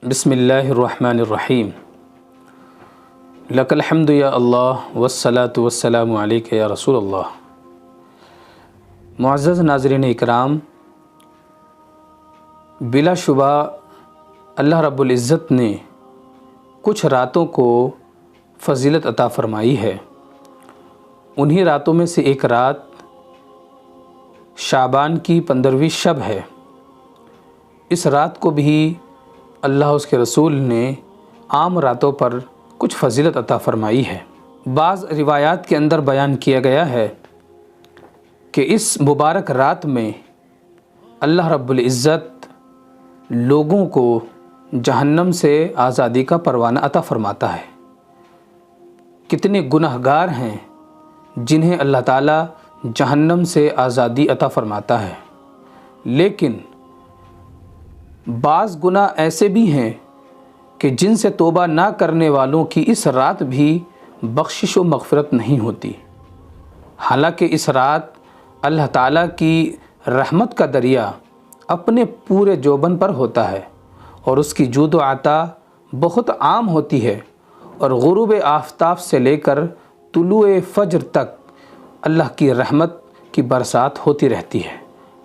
بسم اللہ الرحمن الرحیم لک الحمد یا اللہ والصلاة والسلام علیک یا رسول اللہ۔ معزز ناظرین اکرام، بلا شبہ اللہ رب العزت نے کچھ راتوں کو فضیلت عطا فرمائی ہے۔ انہی راتوں میں سے ایک رات شعبان کی 15ویں شب ہے۔ اس رات کو بھی اللہ اس کے رسول نے عام راتوں پر کچھ فضیلت عطا فرمائی ہے۔ بعض روایات کے اندر بیان کیا گیا ہے کہ اس مبارک رات میں اللہ رب العزت لوگوں کو جہنم سے آزادی کا پروانہ عطا فرماتا ہے۔ کتنے گناہ گار ہیں جنہیں اللہ تعالیٰ جہنم سے آزادی عطا فرماتا ہے، لیکن بعض گناہ ایسے بھی ہیں کہ جن سے توبہ نہ کرنے والوں کی اس رات بھی بخشش و مغفرت نہیں ہوتی۔ حالانکہ اس رات اللہ تعالیٰ کی رحمت کا دریا اپنے پورے جوبن پر ہوتا ہے اور اس کی جود و عطا بہت عام ہوتی ہے، اور غروب آفتاب سے لے کر طلوع فجر تک اللہ کی رحمت کی برسات ہوتی رہتی ہے،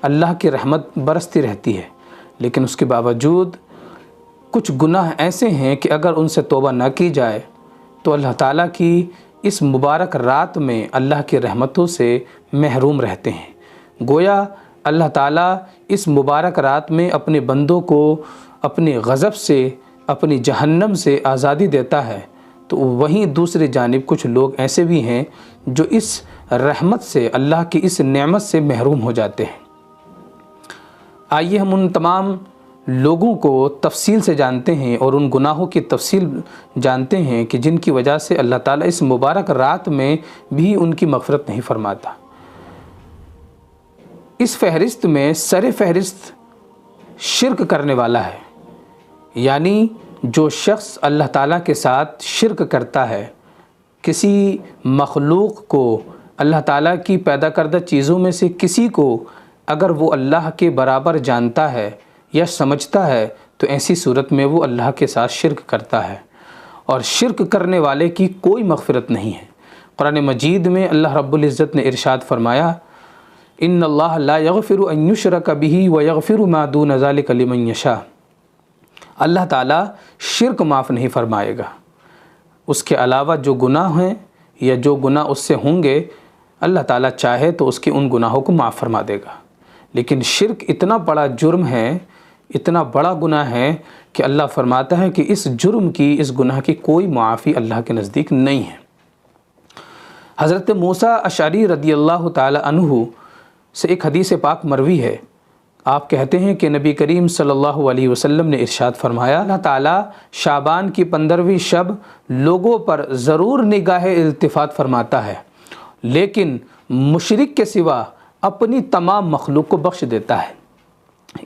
اللہ کی رحمت برستی رہتی ہے۔ لیکن اس کے باوجود کچھ گناہ ایسے ہیں کہ اگر ان سے توبہ نہ کی جائے تو اللہ تعالیٰ کی اس مبارک رات میں اللہ کی رحمتوں سے محروم رہتے ہیں۔ گویا اللہ تعالیٰ اس مبارک رات میں اپنے بندوں کو اپنے غضب سے، اپنی جہنم سے آزادی دیتا ہے، تو وہیں دوسری جانب کچھ لوگ ایسے بھی ہیں جو اس رحمت سے، اللہ کی اس نعمت سے محروم ہو جاتے ہیں۔ آئیے ہم ان تمام لوگوں کو تفصیل سے جانتے ہیں اور ان گناہوں کی تفصیل جانتے ہیں کہ جن کی وجہ سے اللہ تعالیٰ اس مبارک رات میں بھی ان کی مغفرت نہیں فرماتا۔ اس فہرست میں سر فہرست شرک کرنے والا ہے، یعنی جو شخص اللہ تعالیٰ کے ساتھ شرک کرتا ہے، کسی مخلوق کو، اللہ تعالیٰ کی پیدا کردہ چیزوں میں سے کسی کو اگر وہ اللہ کے برابر جانتا ہے یا سمجھتا ہے تو ایسی صورت میں وہ اللہ کے ساتھ شرک کرتا ہے، اور شرک کرنے والے کی کوئی مغفرت نہیں ہے۔ قرآن مجید میں اللہ رب العزت نے ارشاد فرمایا، ان اللہ لا یغفر ان یشرک بہ ویغفر ما دون ذلک لمن یشاء۔ اللہ تعالیٰ شرک معاف نہیں فرمائے گا، اس کے علاوہ جو گناہ ہیں یا جو گناہ اس سے ہوں گے، اللہ تعالیٰ چاہے تو اس کے ان گناہوں کو معاف فرما دے گا۔ لیکن شرک اتنا بڑا جرم ہے، اتنا بڑا گناہ ہے کہ اللہ فرماتا ہے کہ اس جرم کی، اس گناہ کی کوئی معافی اللہ کے نزدیک نہیں ہے۔ حضرت موسیٰ اشعری رضی اللہ تعالی عنہ سے ایک حدیث پاک مروی ہے۔ آپ کہتے ہیں کہ نبی کریم صلی اللہ علیہ وسلم نے ارشاد فرمایا، اللہ تعالیٰ شعبان کی 15ویں شب لوگوں پر ضرور نگاہ التفات فرماتا ہے، لیکن مشرک کے سوا اپنی تمام مخلوق کو بخش دیتا ہے۔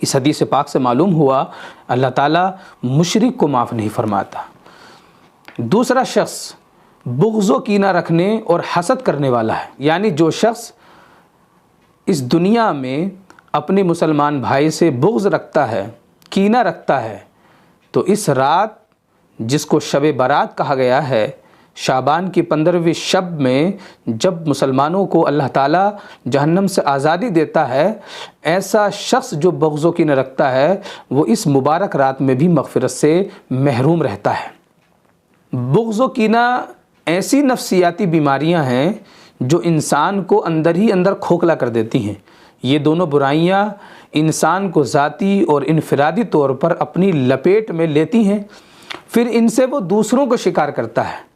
اس حدیث پاک سے معلوم ہوا اللہ تعالیٰ مشرک کو معاف نہیں فرماتا۔ دوسرا شخص بغض و کینہ رکھنے اور حسد کرنے والا ہے، یعنی جو شخص اس دنیا میں اپنے مسلمان بھائی سے بغض رکھتا ہے، کینہ رکھتا ہے، تو اس رات جس کو شب برات کہا گیا ہے، شعبان کی 15ویں شب میں جب مسلمانوں کو اللہ تعالیٰ جہنم سے آزادی دیتا ہے، ایسا شخص جو بغض و کینہ رکھتا ہے وہ اس مبارک رات میں بھی مغفرت سے محروم رہتا ہے۔ بغض و کینہ ایسی نفسیاتی بیماریاں ہیں جو انسان کو اندر ہی اندر کھوکھلا کر دیتی ہیں۔ یہ دونوں برائیاں انسان کو ذاتی اور انفرادی طور پر اپنی لپیٹ میں لیتی ہیں، پھر ان سے وہ دوسروں کو شکار کرتا ہے۔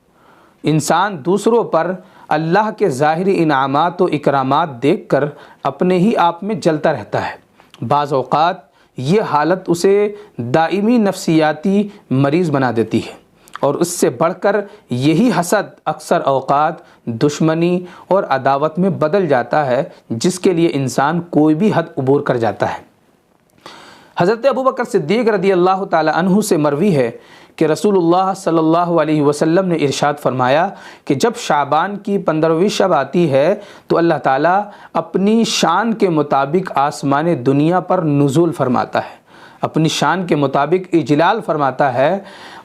انسان دوسروں پر اللہ کے ظاہری انعامات و اکرامات دیکھ کر اپنے ہی آپ میں جلتا رہتا ہے۔ بعض اوقات یہ حالت اسے دائمی نفسیاتی مریض بنا دیتی ہے، اور اس سے بڑھ کر یہی حسد اکثر اوقات دشمنی اور عداوت میں بدل جاتا ہے، جس کے لیے انسان کوئی بھی حد عبور کر جاتا ہے۔ حضرت ابوبکر صدیق رضی اللہ تعالی عنہ سے مروی ہے کہ رسول اللہ صلی اللہ علیہ وسلم نے ارشاد فرمایا کہ جب شعبان کی 15ویں شب آتی ہے تو اللہ تعالیٰ اپنی شان کے مطابق آسمان دنیا پر نزول فرماتا ہے۔ اپنی شان کے مطابق اجلال فرماتا ہے،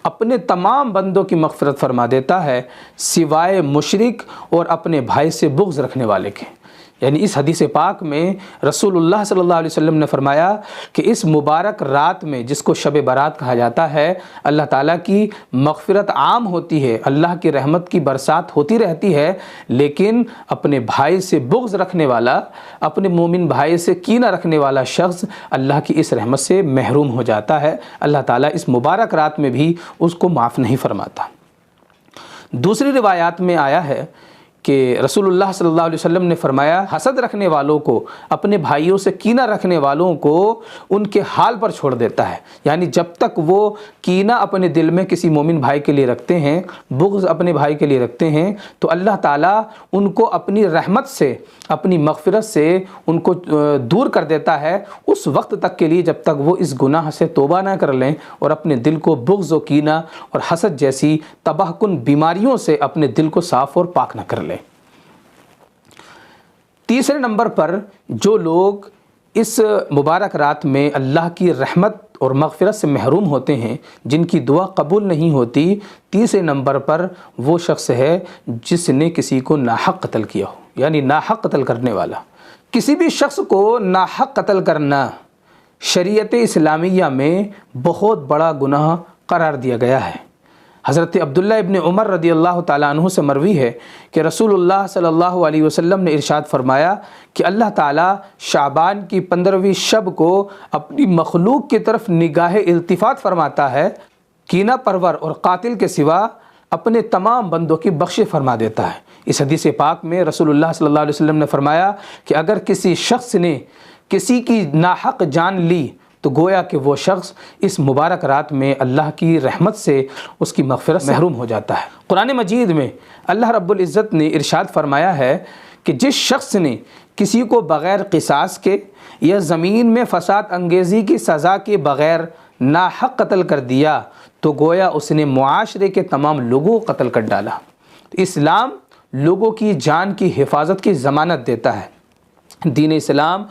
اپنے تمام بندوں کی مغفرت فرما دیتا ہے سوائے مشرک اور اپنے بھائی سے بغض رکھنے والے کے۔ یعنی اس حدیث پاک میں رسول اللہ صلی اللہ علیہ وسلم نے فرمایا کہ اس مبارک رات میں، جس کو شب برات کہا جاتا ہے، اللہ تعالیٰ کی مغفرت عام ہوتی ہے، اللہ کی رحمت کی برسات ہوتی رہتی ہے، لیکن اپنے بھائی سے بغض رکھنے والا، اپنے مومن بھائی سے کینہ رکھنے والا شخص اللہ کی اس رحمت سے محروم ہو جاتا ہے۔ اللہ تعالیٰ اس مبارک رات میں بھی اس کو معاف نہیں فرماتا۔ دوسری روایات میں آیا ہے کہ رسول اللہ صلی اللہ علیہ وسلم نے فرمایا، حسد رکھنے والوں کو، اپنے بھائیوں سے کینہ رکھنے والوں کو ان کے حال پر چھوڑ دیتا ہے۔ یعنی جب تک وہ کینہ اپنے دل میں کسی مومن بھائی کے لیے رکھتے ہیں، بغض اپنے بھائی کے لیے رکھتے ہیں، تو اللہ تعالیٰ ان کو اپنی رحمت سے، اپنی مغفرت سے ان کو دور کر دیتا ہے اس وقت تک کے لیے جب تک وہ اس گناہ سے توبہ نہ کر لیں اور اپنے دل کو بغض و کینہ اور حسد جیسی تباہ کن بیماریوں سے اپنے دل کو صاف اور پاک نہ کر لیں۔ تیسرے نمبر پر جو لوگ اس مبارک رات میں اللہ کی رحمت اور مغفرت سے محروم ہوتے ہیں، جن کی دعا قبول نہیں ہوتی، تیسرے نمبر پر وہ شخص ہے جس نے کسی کو ناحق قتل کیا ہو، یعنی ناحق قتل کرنے والا۔ کسی بھی شخص کو ناحق قتل کرنا شریعت اسلامیہ میں بہت بڑا گناہ قرار دیا گیا ہے۔ حضرت عبداللہ ابن عمر رضی اللہ تعالیٰ عنہ سے مروی ہے کہ رسول اللہ صلی اللہ علیہ وسلم نے ارشاد فرمایا کہ اللہ تعالیٰ شعبان کی 15ویں شب کو اپنی مخلوق کی طرف نگاہ التفات فرماتا ہے، کینہ پرور اور قاتل کے سوا اپنے تمام بندوں کی بخشش فرما دیتا ہے۔ اس حدیث پاک میں رسول اللہ صلی اللہ علیہ وسلم نے فرمایا کہ اگر کسی شخص نے کسی کی ناحق جان لی تو گویا کہ وہ شخص اس مبارک رات میں اللہ کی رحمت سے، اس کی مغفرت سے محروم ہو جاتا ہے۔ قرآن مجید میں اللہ رب العزت نے ارشاد فرمایا ہے کہ جس شخص نے کسی کو بغیر قصاص کے یا زمین میں فساد انگیزی کی سزا کے بغیر ناحق قتل کر دیا تو گویا اس نے معاشرے کے تمام لوگوں کو قتل کر ڈالا۔ اسلام لوگوں کی جان کی حفاظت کی ضمانت دیتا ہے۔ دین اسلام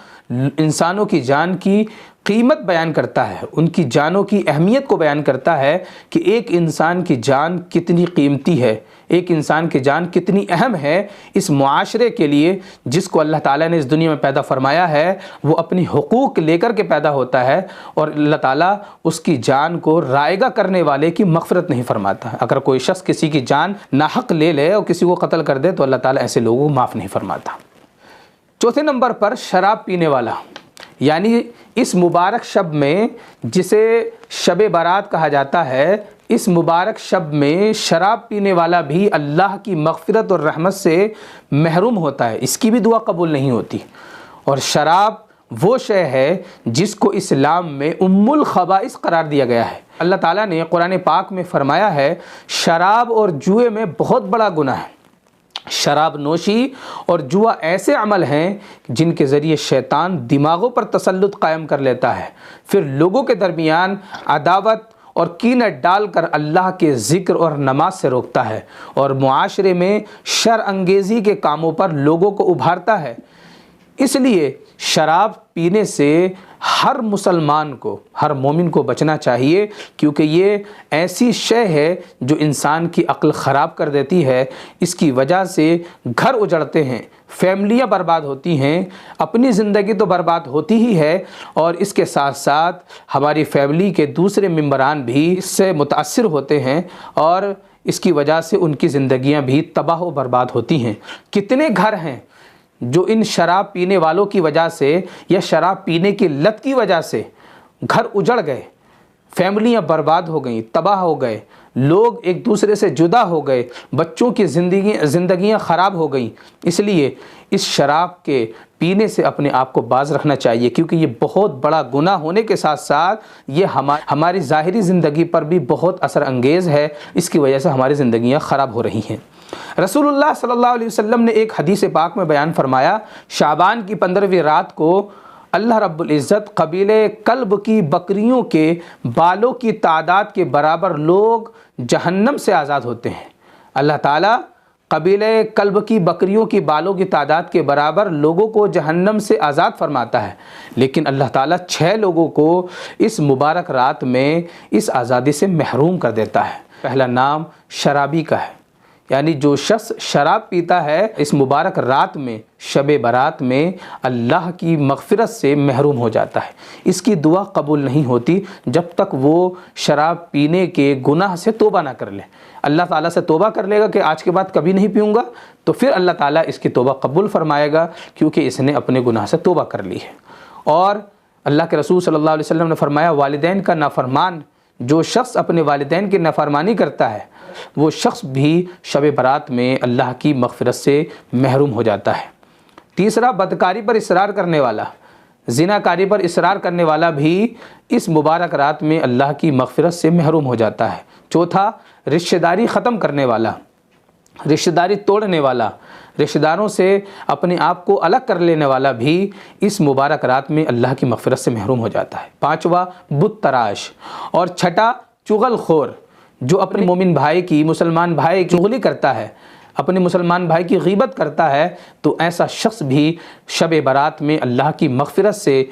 انسانوں کی جان کی قیمت بیان کرتا ہے، ان کی جانوں کی اہمیت کو بیان کرتا ہے کہ ایک انسان کی جان کتنی قیمتی ہے، ایک انسان کی جان کتنی اہم ہے اس معاشرے کے لیے جس کو اللہ تعالیٰ نے اس دنیا میں پیدا فرمایا ہے۔ وہ اپنی حقوق لے کر کے پیدا ہوتا ہے اور اللہ تعالیٰ اس کی جان کو رائگاں کرنے والے کی مغفرت نہیں فرماتا۔ اگر کوئی شخص کسی کی جان ناحق لے لے اور کسی کو قتل کر دے تو اللہ تعالیٰ ایسے لوگوں کو معاف نہیں فرماتا۔ چوتھے نمبر پر شراب پینے والا، یعنی اس مبارک شب میں جسے شب برات کہا جاتا ہے، اس مبارک شب میں شراب پینے والا بھی اللہ کی مغفرت اور رحمت سے محروم ہوتا ہے، اس کی بھی دعا قبول نہیں ہوتی۔ اور شراب وہ شے ہے جس کو اسلام میں ام الخبائث قرار دیا گیا ہے۔ اللہ تعالیٰ نے قرآن پاک میں فرمایا ہے شراب اور جوئے میں بہت بڑا گناہ ہے۔ شراب نوشی اور جوا ایسے عمل ہیں جن کے ذریعے شیطان دماغوں پر تسلط قائم کر لیتا ہے، پھر لوگوں کے درمیان عداوت اور کینہ ڈال کر اللہ کے ذکر اور نماز سے روکتا ہے اور معاشرے میں شر انگیزی کے کاموں پر لوگوں کو ابھارتا ہے۔ اس لیے شراب پینے سے ہر مسلمان کو، ہر مومن کو بچنا چاہیے، کیونکہ یہ ایسی شے ہے جو انسان کی عقل خراب کر دیتی ہے۔ اس کی وجہ سے گھر اجڑتے ہیں، فیملیاں برباد ہوتی ہیں، اپنی زندگی تو برباد ہوتی ہی ہے اور اس کے ساتھ ساتھ ہماری فیملی کے دوسرے ممبران بھی اس سے متاثر ہوتے ہیں اور اس کی وجہ سے ان کی زندگیاں بھی تباہ و برباد ہوتی ہیں۔ کتنے گھر ہیں جو ان شراب پینے والوں کی وجہ سے یا شراب پینے کی لت کی وجہ سے گھر اجڑ گئے، فیملیاں برباد ہو گئیں، تباہ ہو گئے، لوگ ایک دوسرے سے جدا ہو گئے، بچوں کی زندگیاں خراب ہو گئیں۔ اس لیے اس شراب کے پینے سے اپنے آپ کو باز رکھنا چاہیے، کیونکہ یہ بہت بڑا گناہ ہونے کے ساتھ ساتھ یہ ہماری ظاہری زندگی پر بھی بہت اثر انگیز ہے، اس کی وجہ سے ہماری زندگیاں خراب ہو رہی ہیں۔ رسول اللہ صلی اللہ علیہ وسلم نے ایک حدیث پاک میں بیان فرمایا شعبان کی 15ویں رات کو اللہ رب العزت قبیلہ کلب کی بکریوں کے بالوں کی تعداد کے برابر لوگ جہنم سے آزاد ہوتے ہیں۔ اللہ تعالیٰ قبیلہ کلب کی بکریوں کی بالوں کی تعداد کے برابر لوگوں کو جہنم سے آزاد فرماتا ہے، لیکن اللہ تعالیٰ 6 لوگوں کو اس مبارک رات میں اس آزادی سے محروم کر دیتا ہے۔ پہلا نام شرابی کا ہے، یعنی جو شخص شراب پیتا ہے اس مبارک رات میں، شب برات میں، اللہ کی مغفرت سے محروم ہو جاتا ہے۔ اس کی دعا قبول نہیں ہوتی جب تک وہ شراب پینے کے گناہ سے توبہ نہ کر لے۔ اللہ تعالیٰ سے توبہ کر لے گا کہ آج کے بعد کبھی نہیں پیوں گا، تو پھر اللہ تعالیٰ اس کی توبہ قبول فرمائے گا، کیونکہ اس نے اپنے گناہ سے توبہ کر لی ہے۔ اور اللہ کے رسول صلی اللہ علیہ وسلم نے فرمایا، والدین کا نافرمان، جو شخص اپنے والدین کی نافرمانی کرتا ہے وہ شخص بھی شب برات میں اللہ کی مغفرت سے محروم ہو جاتا ہے۔ تیسرا، بدکاری پر اصرار کرنے والا، زناکاری پر اصرار کرنے والا بھی اس مبارک رات میں اللہ کی مغفرت سے محروم ہو جاتا ہے۔ چوتھا، رشتہ داری ختم کرنے والا، رشتہ داری توڑنے والا، رشتہ داروں سے اپنے آپ کو الگ کر لینے والا بھی اس مبارک رات میں اللہ کی مغفرت سے محروم ہو جاتا ہے۔ پانچواں، بت تراش، اور چھٹا، چغل خور، جو اپنے مومن بھائی کی، مسلمان بھائی کی چغلی کرتا ہے، اپنے مسلمان بھائی کی غیبت کرتا ہے، تو ایسا شخص بھی شب برات میں اللہ کی مغفرت سے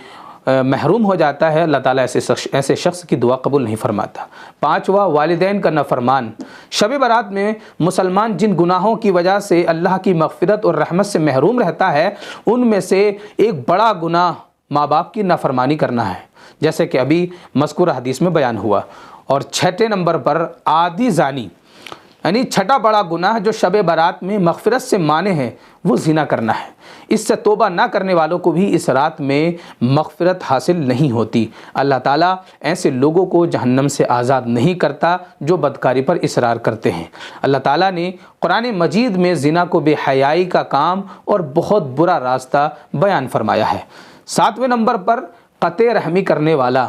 محروم ہو جاتا ہے۔ اللہ تعالیٰ ایسے شخص کی دعا قبول نہیں فرماتا۔ پانچواں، والدین کا نافرمان، شب برات میں مسلمان جن گناہوں کی وجہ سے اللہ کی مغفرت اور رحمت سے محروم رہتا ہے، ان میں سے ایک بڑا گناہ ماں باپ کی نافرمانی کرنا ہے، جیسے کہ ابھی مذکورہ حدیث میں بیان ہوا۔ اور چھٹے نمبر پر عادی زانی، یعنی چھٹا بڑا گناہ جو شب برات میں مغفرت سے مانے ہیں، وہ زنا کرنا ہے۔ اس سے توبہ نہ کرنے والوں کو بھی اس رات میں مغفرت حاصل نہیں ہوتی۔ اللہ تعالیٰ ایسے لوگوں کو جہنم سے آزاد نہیں کرتا جو بدکاری پر اصرار کرتے ہیں۔ اللہ تعالیٰ نے قرآن مجید میں زنا کو بے حیائی کا کام اور بہت برا راستہ بیان فرمایا ہے۔ 7ویں نمبر پر قطع رحمی کرنے والا،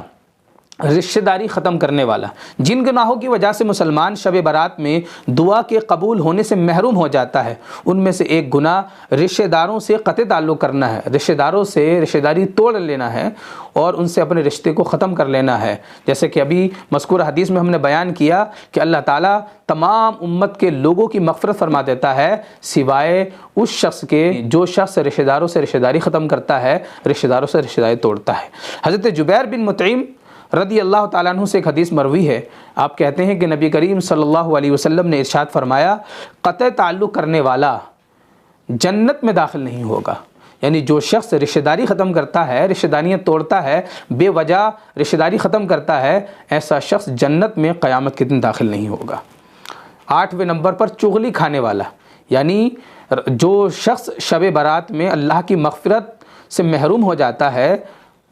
رشتہ داری ختم کرنے والا، جن گناہوں کی وجہ سے مسلمان شب برات میں دعا کے قبول ہونے سے محروم ہو جاتا ہے، ان میں سے ایک گناہ رشتہ داروں سے قطع تعلق کرنا ہے، رشتہ داروں سے رشتہ داری توڑ لینا ہے اور ان سے اپنے رشتے کو ختم کر لینا ہے۔ جیسے کہ ابھی مذکورہ حدیث میں ہم نے بیان کیا کہ اللہ تعالیٰ تمام امت کے لوگوں کی مغفرت فرما دیتا ہے سوائے اس شخص کے جو شخص رشتہ داروں سے رشتہ داری ختم کرتا ہے، رشتہ داروں سے رشتہ داری توڑتا ہے۔ حضرت جبیر بن مطعم رضی اللہ تعالیٰ عنہ سے ایک حدیث مروی ہے، آپ کہتے ہیں کہ نبی کریم صلی اللہ علیہ وسلم نے ارشاد فرمایا، قطع تعلق کرنے والا جنت میں داخل نہیں ہوگا۔ یعنی جو شخص رشتہ داری ختم کرتا ہے، رشتہ داریاں توڑتا ہے، بے وجہ رشتہ داری ختم کرتا ہے، ایسا شخص جنت میں قیامت کے دن داخل نہیں ہوگا۔ 8ویں نمبر پر چغلی کھانے والا، یعنی جو شخص شب برات میں اللہ کی مغفرت سے محروم ہو جاتا ہے،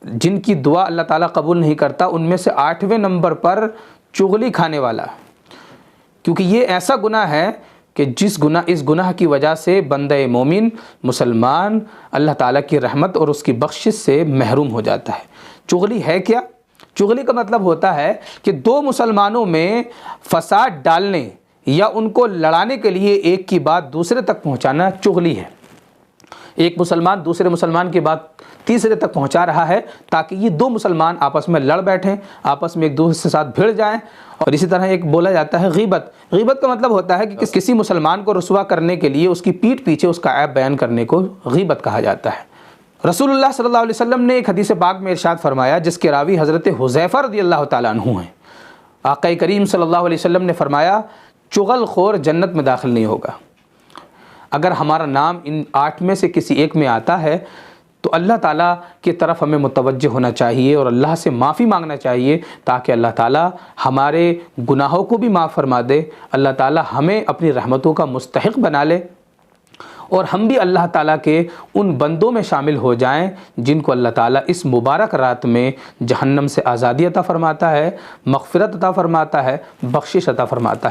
جن کی دعا اللہ تعالیٰ قبول نہیں کرتا، ان میں سے 8ویں نمبر پر چغلی کھانے والا، کیونکہ یہ ایسا گناہ ہے کہ اس گناہ کی وجہ سے بندہ مومن مسلمان اللہ تعالیٰ کی رحمت اور اس کی بخشش سے محروم ہو جاتا ہے۔ چغلی ہے کیا؟ چغلی کا مطلب ہوتا ہے کہ دو مسلمانوں میں فساد ڈالنے یا ان کو لڑانے کے لیے ایک کی بات دوسرے تک پہنچانا چغلی ہے۔ ایک مسلمان دوسرے مسلمان کی بات تیسرے تک پہنچا رہا ہے تاکہ یہ دو مسلمان آپس میں لڑ بیٹھیں، آپس میں ایک دوسرے سے ساتھ بھیڑ جائیں۔ اور اسی طرح ایک بولا جاتا ہے غیبت۔ غیبت کا مطلب ہوتا ہے کہ کسی مسلمان کو رسوا کرنے کے لیے اس کی پیٹھ پیچھے اس کا عیب بیان کرنے کو غیبت کہا جاتا ہے۔ رسول اللہ صلی اللہ علیہ وسلم نے ایک حدیث پاک میں ارشاد فرمایا، جس کے راوی حضرت حذیفہ رضی اللہ تعالیٰ عنہ ہیں۔ آقا کریم صلی اللہ علیہ وسلم نے فرمایا، چغل خور جنت میں داخل نہیں ہوگا۔ اگر ہمارا نام ان 8 میں سے کسی ایک میں آتا ہے تو اللہ تعالیٰ کی طرف ہمیں متوجہ ہونا چاہیے اور اللہ سے معافی مانگنا چاہیے تاکہ اللہ تعالیٰ ہمارے گناہوں کو بھی معاف فرما دے، اللہ تعالیٰ ہمیں اپنی رحمتوں کا مستحق بنا لے اور ہم بھی اللہ تعالیٰ کے ان بندوں میں شامل ہو جائیں جن کو اللہ تعالیٰ اس مبارک رات میں جہنم سے آزادی عطا فرماتا ہے، مغفرت عطا فرماتا ہے، بخشش عطا فرماتا ہے۔